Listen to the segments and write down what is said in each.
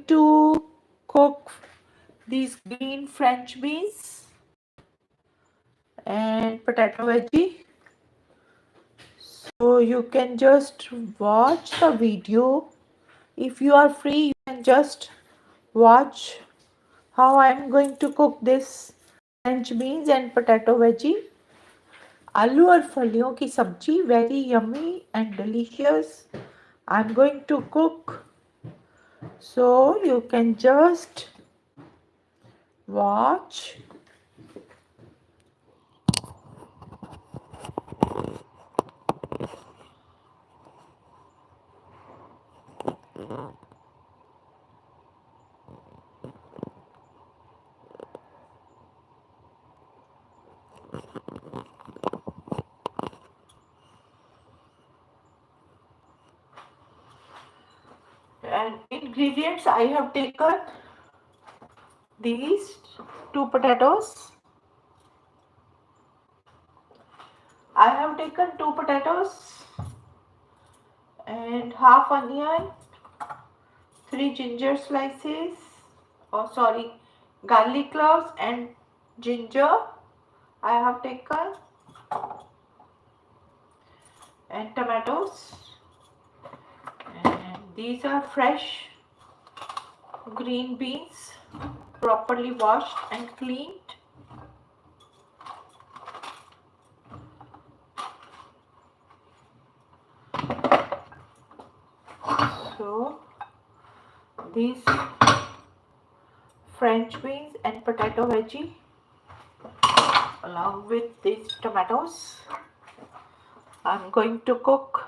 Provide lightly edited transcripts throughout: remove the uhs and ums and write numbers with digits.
to cook these green French beans and potato veggie. So you can just watch the video. If you are free, you can just watch how I am going to cook this French beans and potato veggie. आलू और फलियों की सब्जी, very yummy and delicious. I'm going to cook, so you can just watch. And ingredients, I have taken these 2 potatoes. I have taken 2 potatoes and half onion, 3 ginger slices, garlic cloves and ginger I have taken, and tomatoes. And these are fresh green beans, properly washed and cleaned. So these French beans and potato veggie along with these tomatoes. I'm going to cook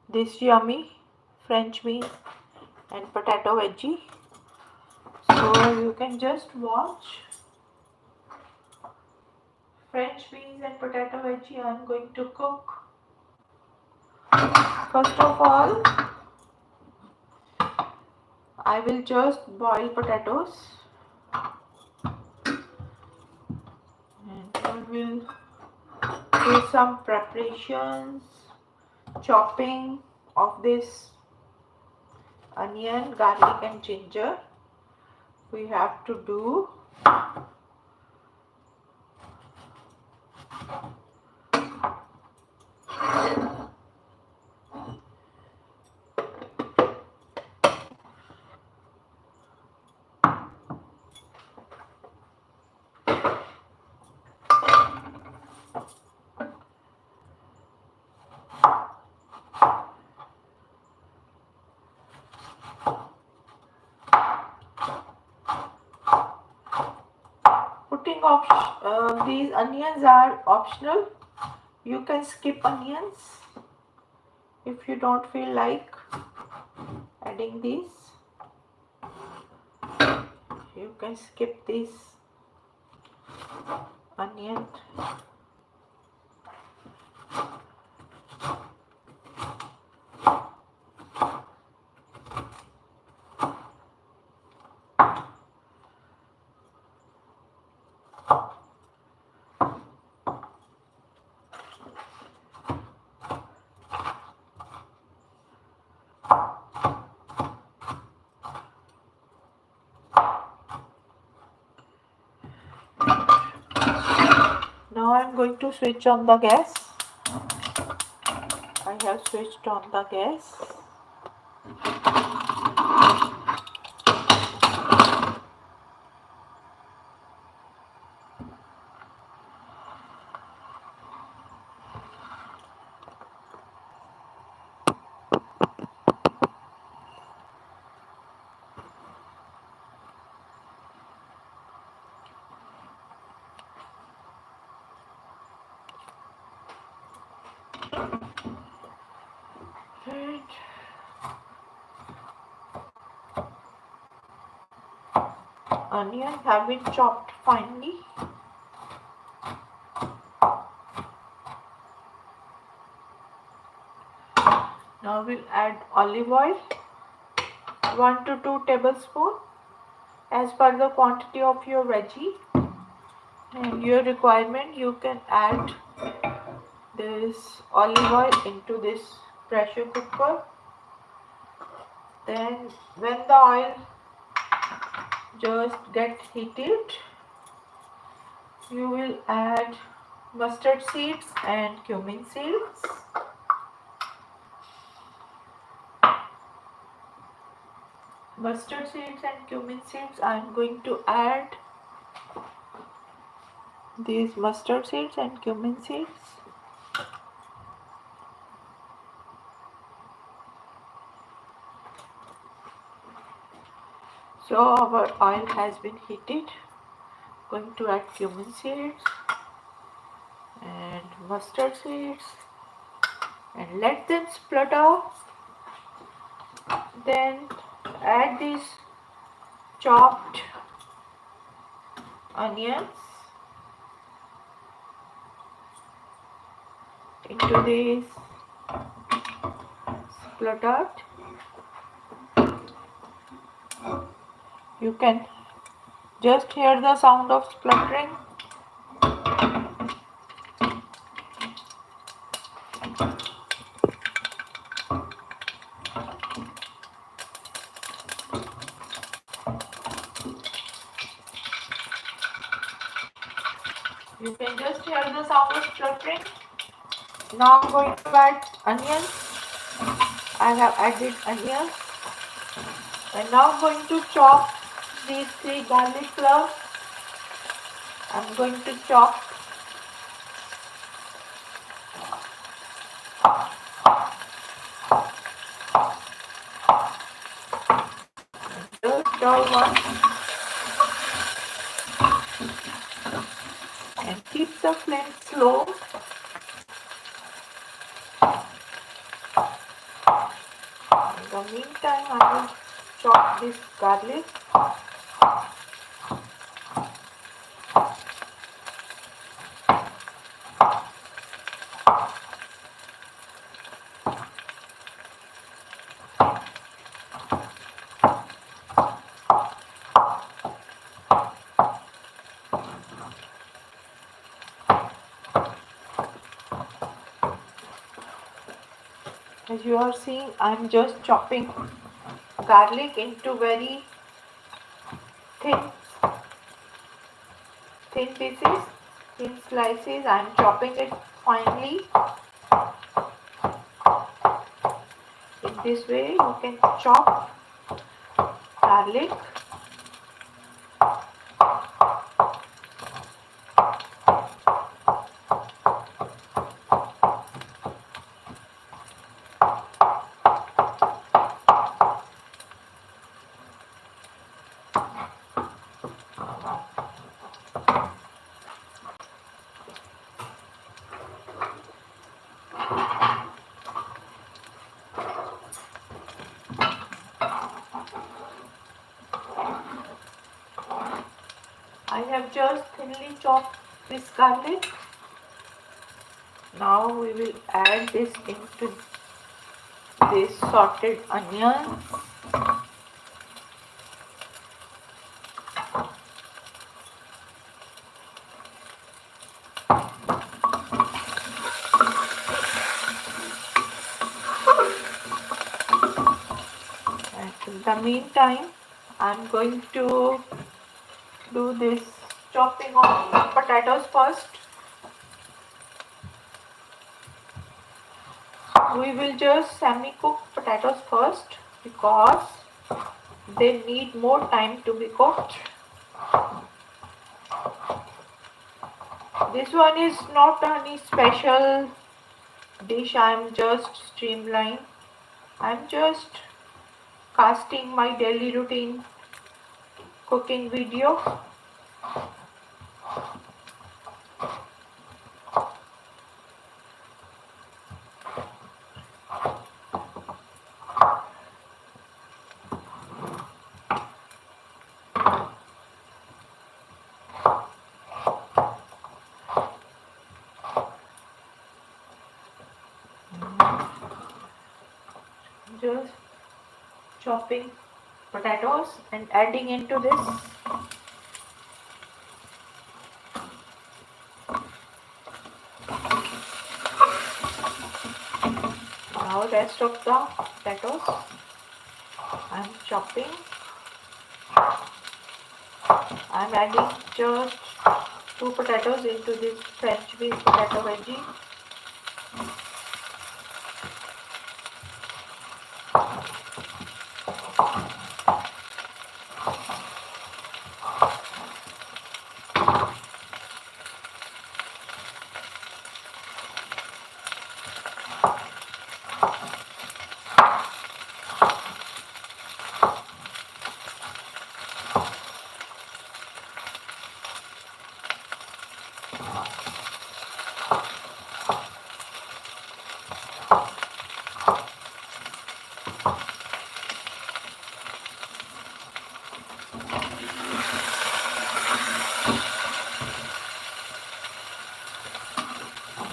this yummy French beans and potato veggie. So you can just watch. French beans and potato veggie I'm going to cook. First of all, I will just boil potatoes and I will do some preparations, chopping of this onion, garlic and ginger. We have to do putting these onions are optional. You can skip onions if you don't feel like adding these. You can skip this onion. Now I am going to switch on the gas. I have switched on the gas. And onion have been chopped finely. Now we'll add olive oil, 1 to 2 tablespoons as per the quantity of your veggie and your requirement. You can add this olive oil into this pressure cooker. Then when the oil just get heated, you will add mustard seeds and cumin seeds. Mustard seeds and cumin seeds, I am going to add these mustard seeds and cumin seeds. So our oil has been heated. Going to add cumin seeds and mustard seeds and let them splutter. Then add these chopped onions into this spluttered. You can just hear the sound of spluttering. You can just hear the sound of spluttering. Now I'm going to add onions. I have added onions. And now I'm going to chop these 3 garlic cloves. I'm going to chop just all one and keep the flame slow. In the meantime, I will chop this garlic. As you are seeing, I am just chopping garlic into very thin pieces, thin slices. I am chopping it finely. In this way, you can chop garlic. I have just thinly chopped this garlic. Now we will add this into this sorted onions. And in the meantime, I'm going to do this chopping of potatoes first. We will just semi-cook potatoes first because they need more time to be cooked. This one is not any special dish. I am just streamlined. I am just casting my daily routine cooking video. Just chopping potatoes and adding into this. Now rest of the potatoes I am chopping. I'm adding just 2 potatoes into this French bean potato veggie.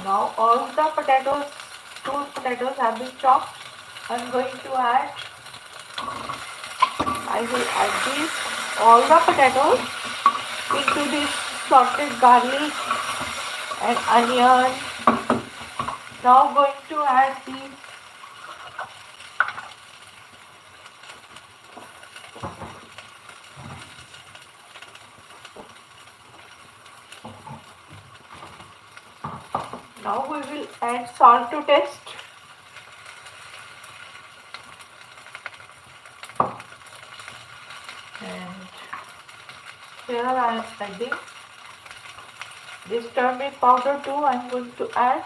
Now all the potatoes, 2 potatoes have been chopped. I'm going to add, I will add these, all the potatoes into this sauteed garlic and onion. Now going to add these Now we will add salt to taste. And here I am adding this turmeric powder too. I am going to add.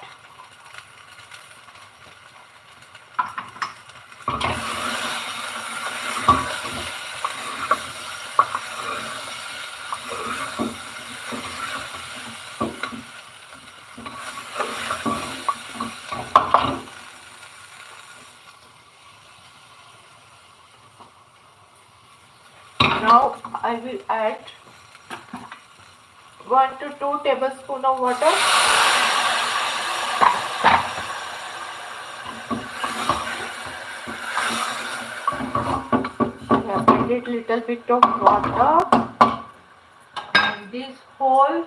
Now I will add 1 to 2 tablespoons of water. I have added little bit of water, and this whole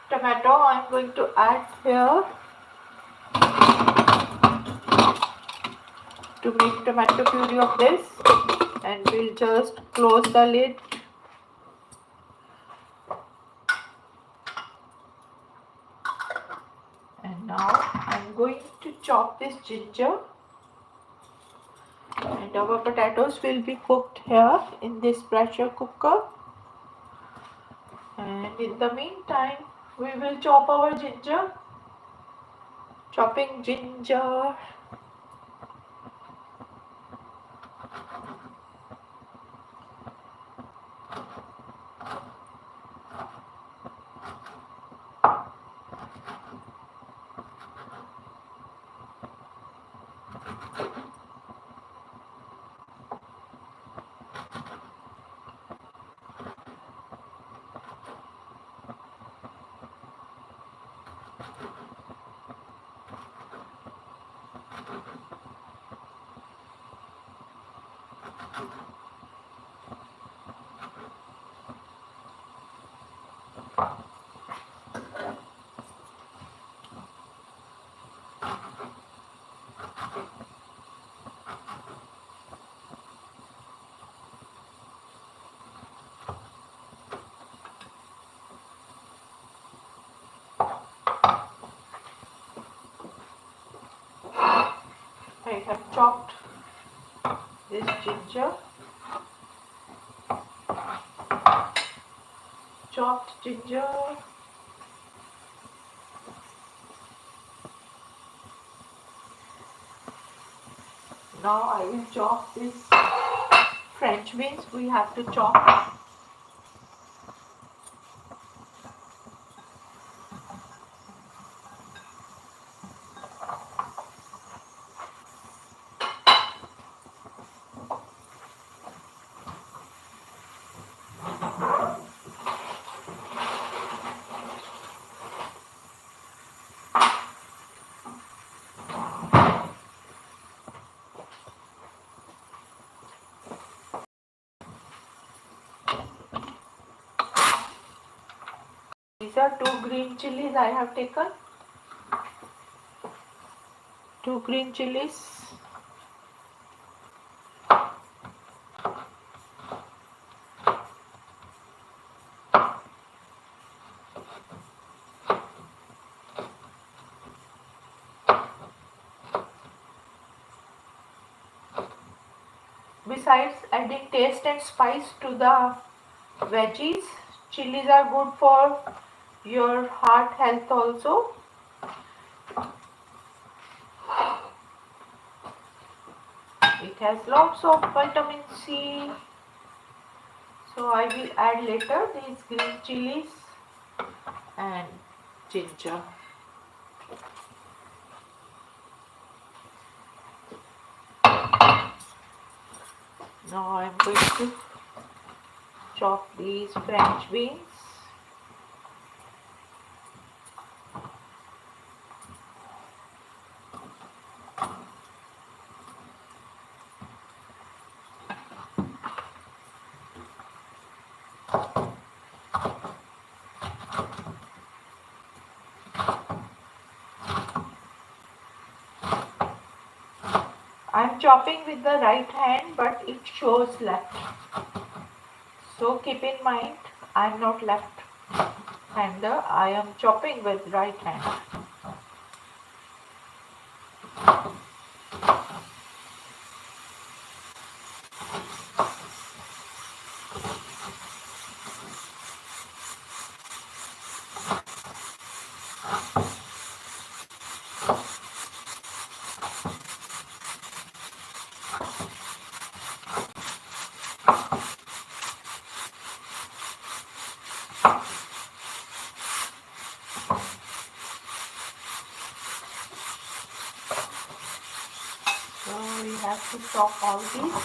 tomato I am going to add here to make tomato puree of this, and we'll just close the lid. And now I'm going to chop this ginger, and our potatoes will be cooked here in this pressure cooker. And in the meantime, we will chop our ginger. Chopping ginger. I have chopped this ginger. Chopped ginger. Now I will chop this French beans. We have to chop. These are 2 green chilies I have taken. 2 green chilies. besides adding taste and spice to the veggies, chilies are good for your heart health also. It has lots of vitamin C. So I will add later these green chilies and ginger. Now I am going to chop these French beans. I am chopping with the right hand, but it shows left. So keep in mind, I am not left-hander. I am chopping with right hand. So we have to chop all these.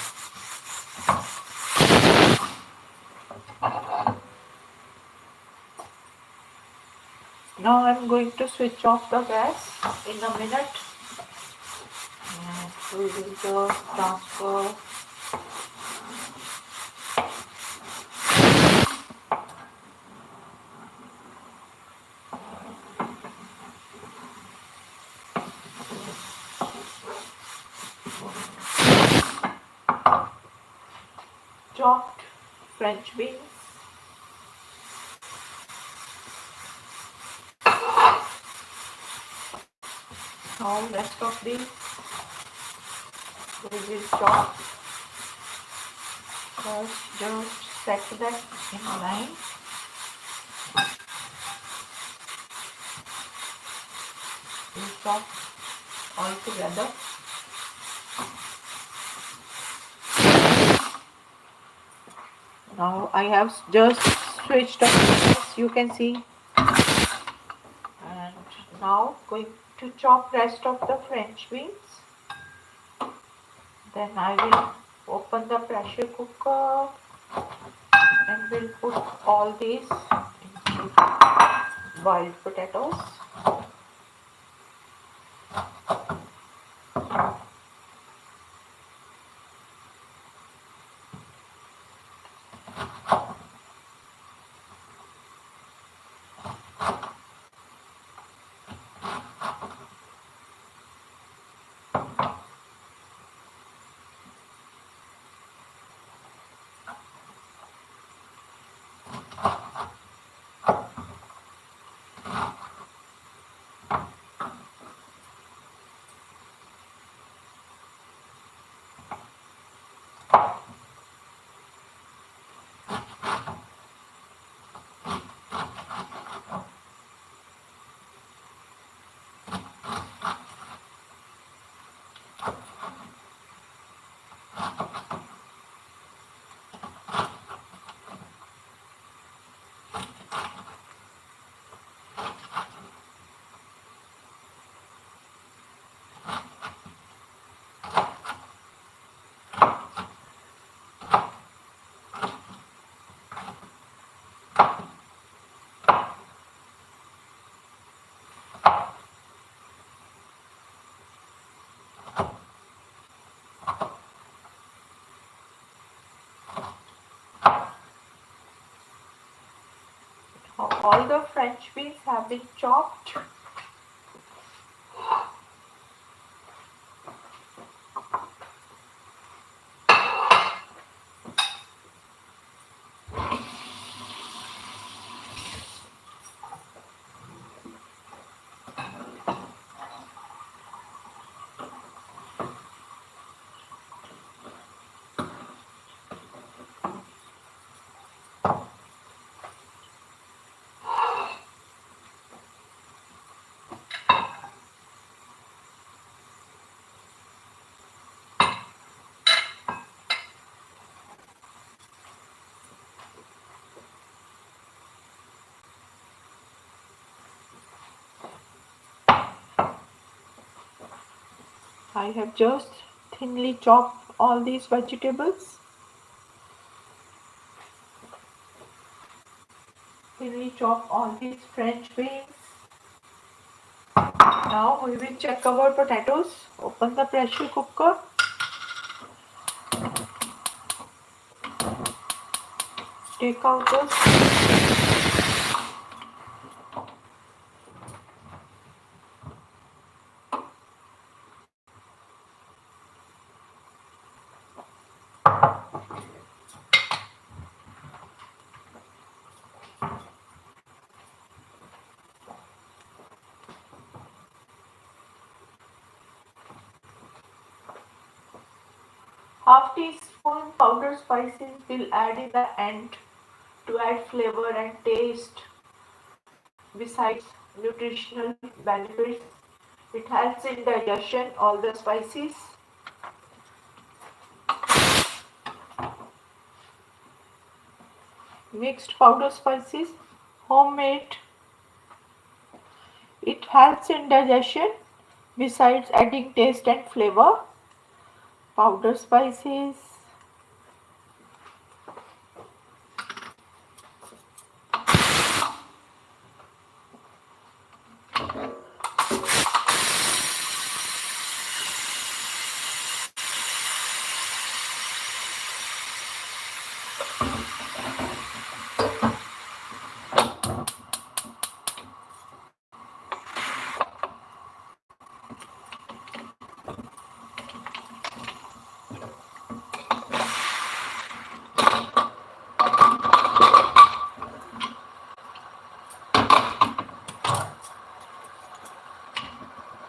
Now I am going to switch off the gas in a minute. And we will just transfer chopped French beans. Now rest of these we will chop. First just set that in line. We chop all together. Now I have just switched off, as you can see, and now going to chop rest of the French beans. Then I will open the pressure cooker and will put all these into boiled potatoes. All the French beans have been chopped. I have just thinly chopped all these vegetables. Thinly chop all these French beans. Now we will check our potatoes. Open the pressure cooker. Take out this. Half teaspoon powdered spices will add in the end to add flavor and taste. Besides nutritional benefits, it helps in digestion. All the spices. Mixed powder spices, homemade. It helps in digestion. Besides adding taste and flavor, powder spices.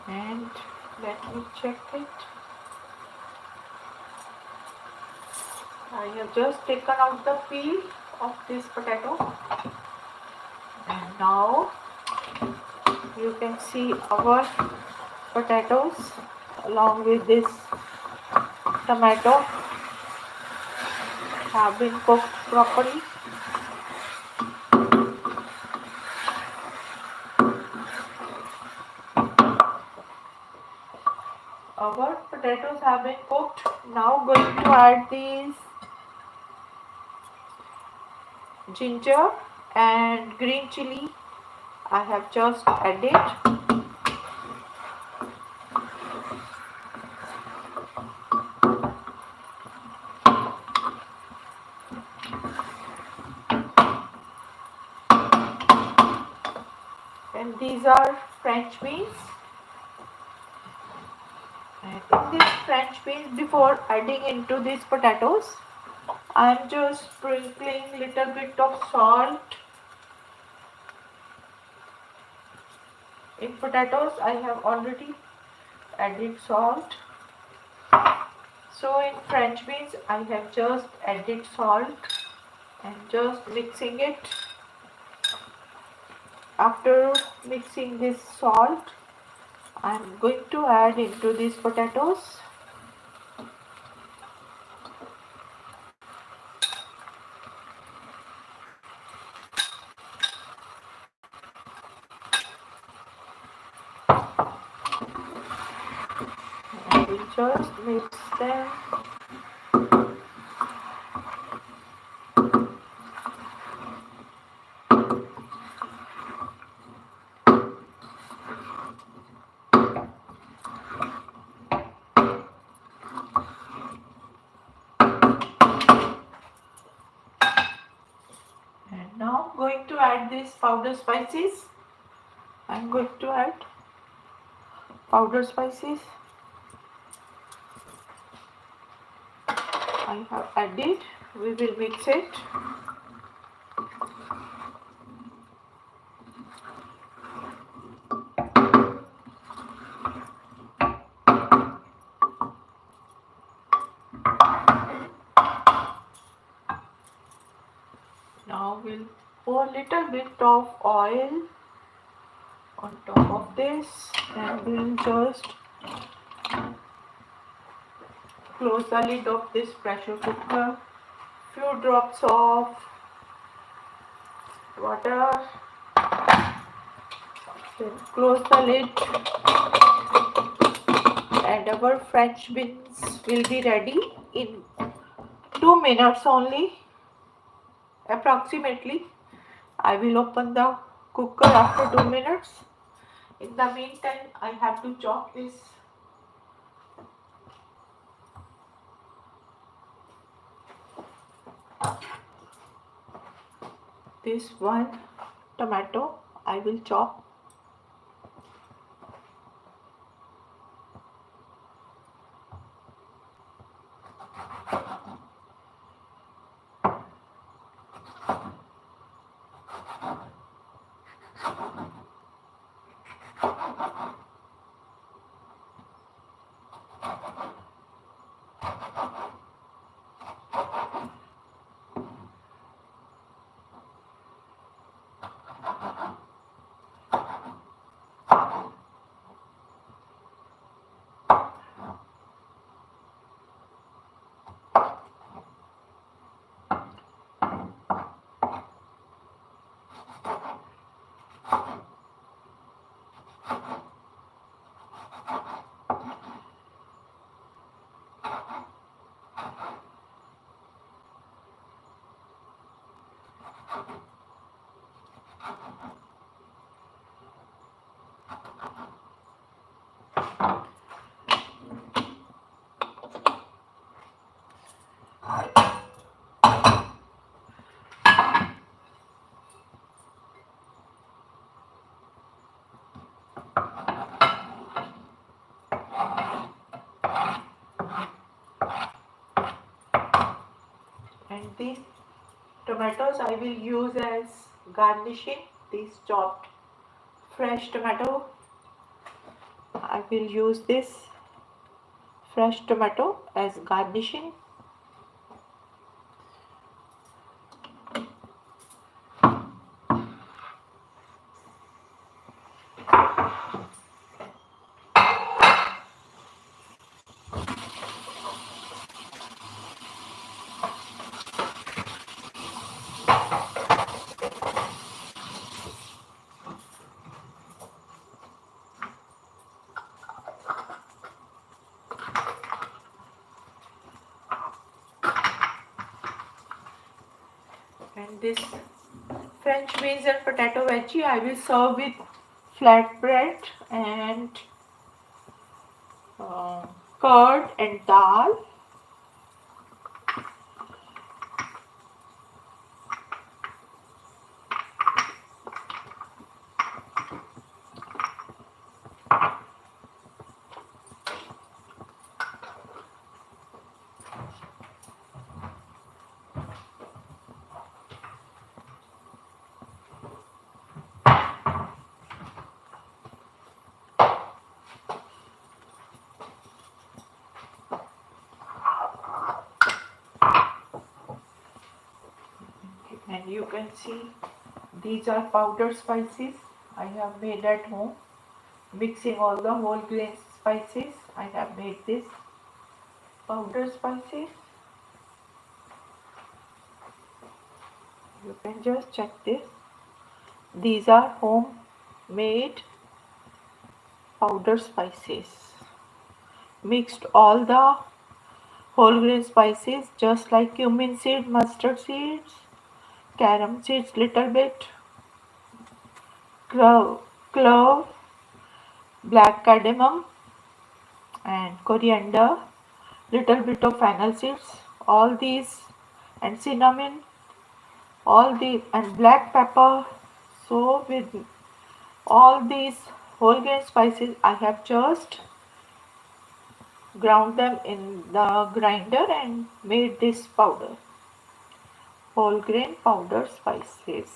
And let me check it. I have just taken out the peel of this potato, and now you can see our potatoes along with this tomato have been cooked properly. Our potatoes have been cooked. Now going to add these ginger and green chili. I have just added. And these are French beans. And in this French beans, before adding into these potatoes, I am just sprinkling little bit of salt. In potatoes, I have already added salt. So in French beans, I have just added salt and just mixing it. After mixing this salt, I am going to add into these potatoes. I will just mix them. And now going to add these powder spices. I'm going to add powder spices. I have added. We will mix it. Now we'll pour a little bit of oil on top of this, and we'll just close the lid of this pressure cooker. Few drops of water. Then close the lid and our French beans will be ready in 2 minutes only, approximately. I will open the cooker after 2 minutes. In the meantime, I have to chop this one tomato. I will chop. And these tomatoes I will use as garnishing. These chopped fresh tomato, I will use this fresh tomato as garnishing. And this French beans and potato veggie I will serve with flatbread and curd and dal. And you can see these are powder spices I have made at home, mixing all the whole grain spices. I have made this powder spices. You can just check this. These are homemade powder spices. Mixed all the whole grain spices just like cumin seed, mustard seeds, carom seeds little bit, clove, black cardamom and coriander, little bit of fennel seeds, all these, and cinnamon, all these, and black pepper. So with all these whole grain spices I have just ground them in the grinder and made this powder, whole grain powder spices.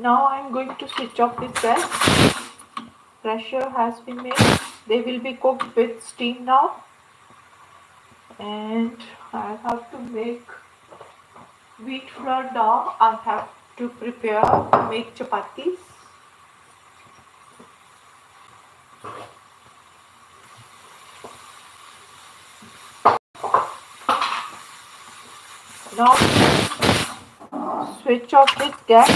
Now I'm going to switch off this gas. Pressure has been made. They will be cooked with steam now. And I have to make wheat flour dough. I have to prepare to make chapatis. Now switch off this gas.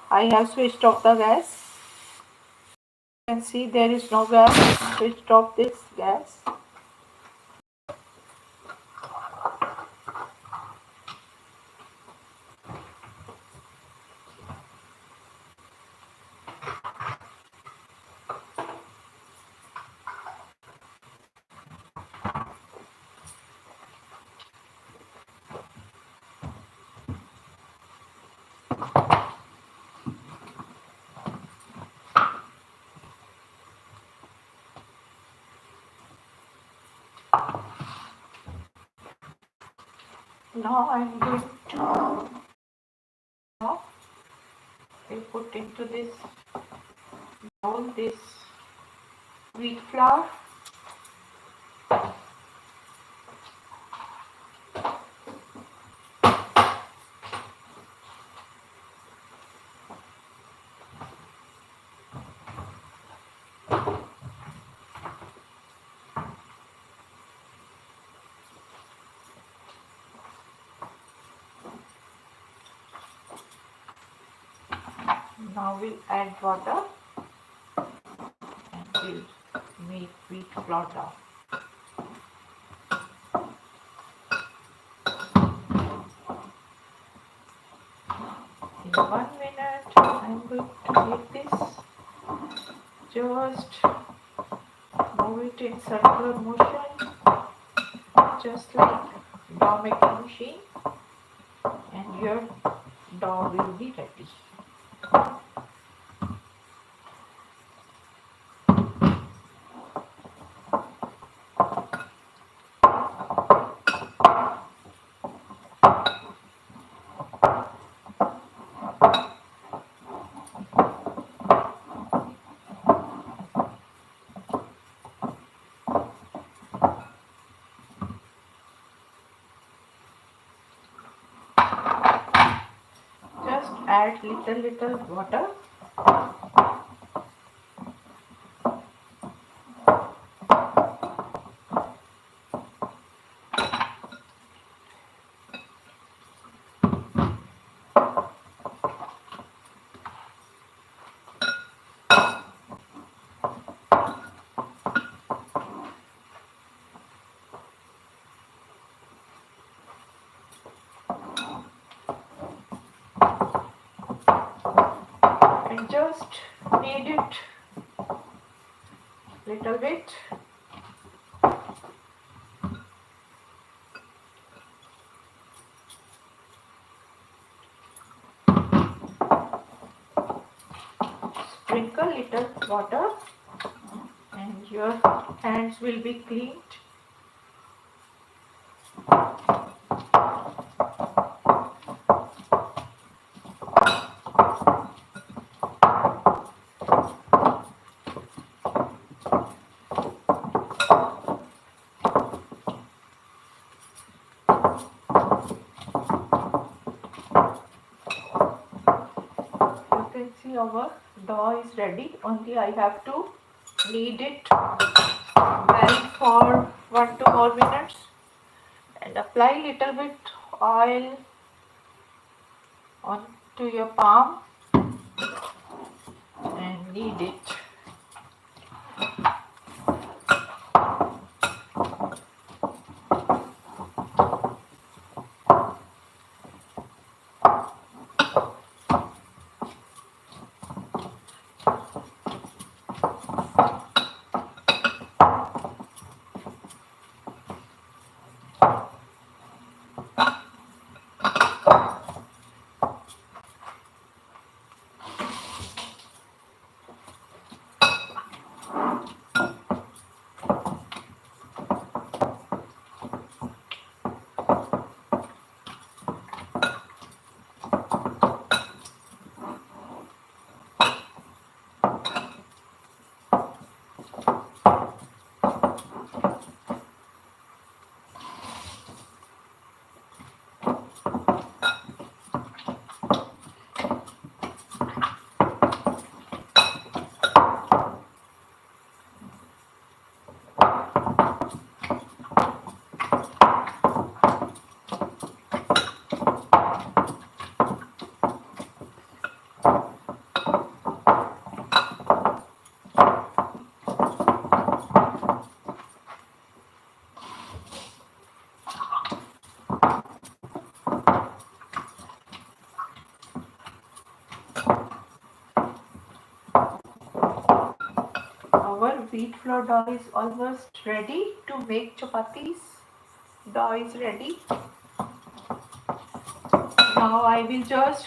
I have switched off the gas. You can see there is no gas. Switched off this gas. Now I am going to put into this bowl this wheat flour. Now we'll add water and we'll make wheat flour dough. In 1 minute, I'm going to make this. Just move it in circular motion, just like dough making machine, and your dough will be ready. Just add little water. And just knead it little bit. Sprinkle little water and your hands will be cleaned. See, our dough is ready. Only I have to knead it well for 1-2 more minutes and apply little bit oil onto your palm and knead it. Our wheat flour dough is almost ready to make chapatis. Dough is ready. Now I will just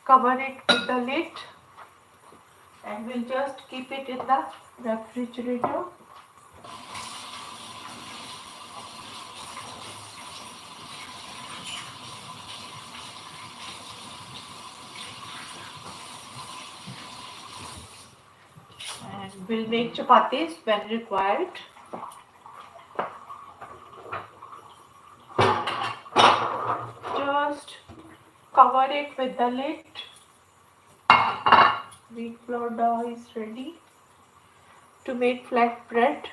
cover it with the lid and will just keep it in the refrigerator. And we'll make chapatis when required. Just cover it with the lid. Wheat flour dough is ready to make flat bread.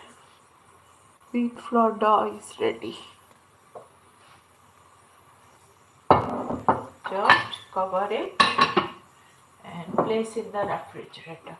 Wheat flour dough is ready. Just cover it and place in the refrigerator.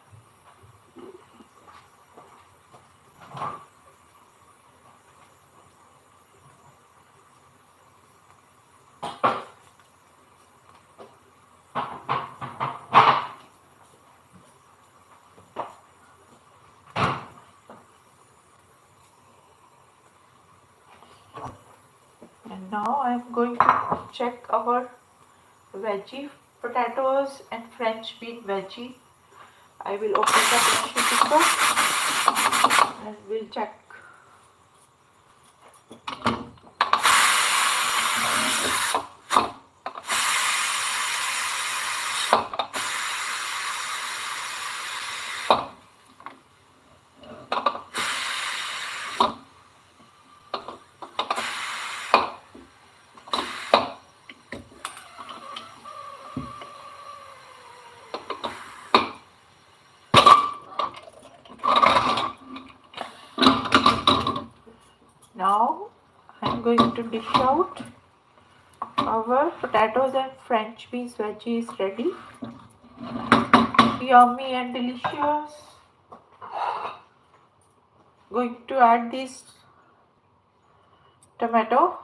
And now I am going to check our veggie potatoes and French bean veggie. I will open the pressure cooker and we'll check. Now I am going to dish out. Our potatoes and French beans veggie is ready. Yummy and delicious. Going to add this tomato.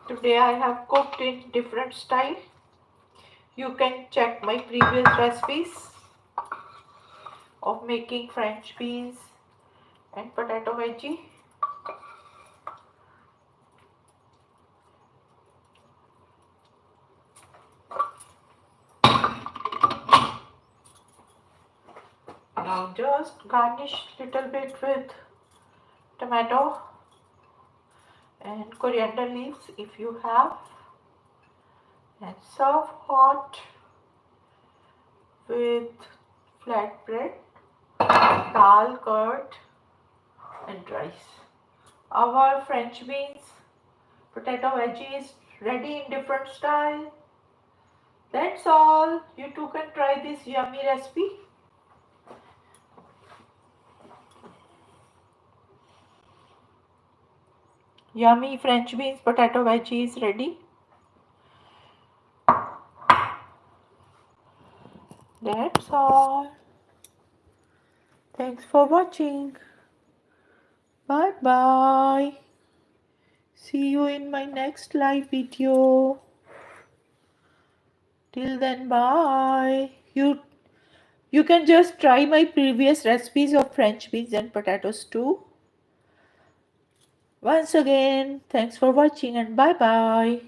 Today I have cooked in different style. You can check my previous recipes of making French beans and potato veggie. Now just garnish little bit with tomato and coriander leaves if you have, and serve hot with flatbread, dal, curd and rice. Our French beans potato veggie is ready in different style. That's all. You too can try this yummy recipe. Yummy French beans potato veggie is ready. That's all. Thanks for watching. Bye bye. See you in my next live video. Till then, bye. You can just try my previous recipes of French beans and potatoes too. Once again, thanks for watching and bye bye.